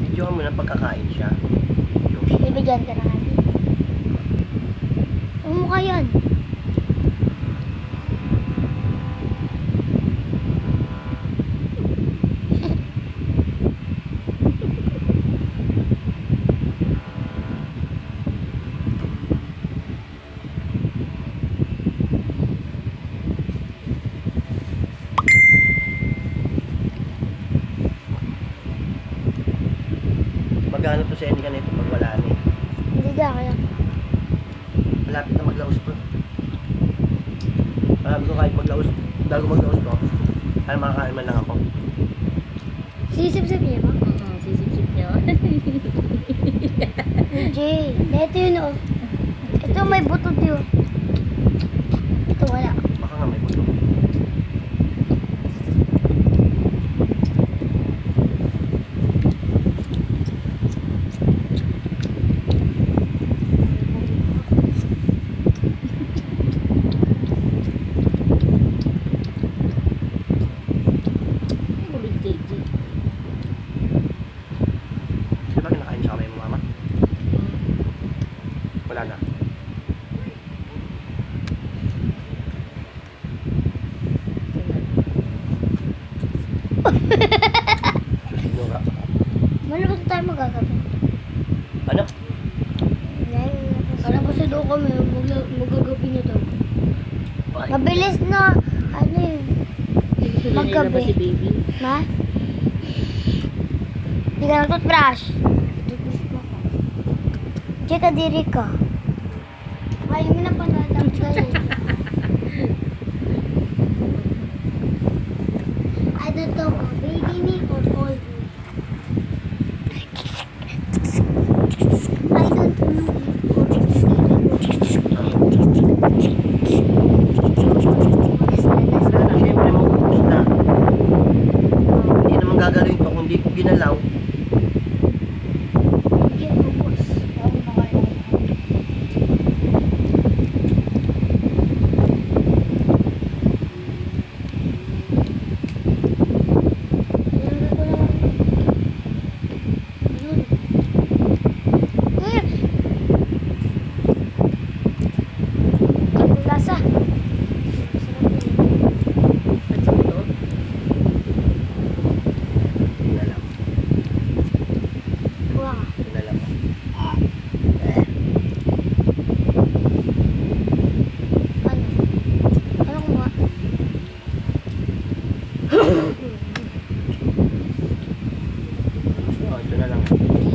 Video mo ng pagkakain siya. Bibigyan ka na kami. Ang mukha yan. Magano to sa ending nito pag wala na eh. Hindi ka kaya. Malapit na maglaos to. Alam ko kahit maglaos, bago maglaos to, ay makakain man lang ako. Sisip-sip niya ba? Sisip-sip niya. Jay, ito yun oh. Ito may butod yun. Ito wala. Baka nga may buto. Ulit JJ. Di ba kinakain siya kamay mo mama? Wala na. Susinura. Malabas tayo magagabi. Ano? Malabas na daw kami. Magagabi na daw. Mabilis na. Ano yun? Gusto na Maggabi. nilabas si baby. Ma? Hindi ka nag-toothbrush. Toothbrush mo ka. Diyan ka diri ka. Ayaw mo na panatang kayo. Ano to? Baby me or old me? I don't know. Wala na, syempre mauubos na. Hindi naman gagawin ko kung hindi ko ginalaw.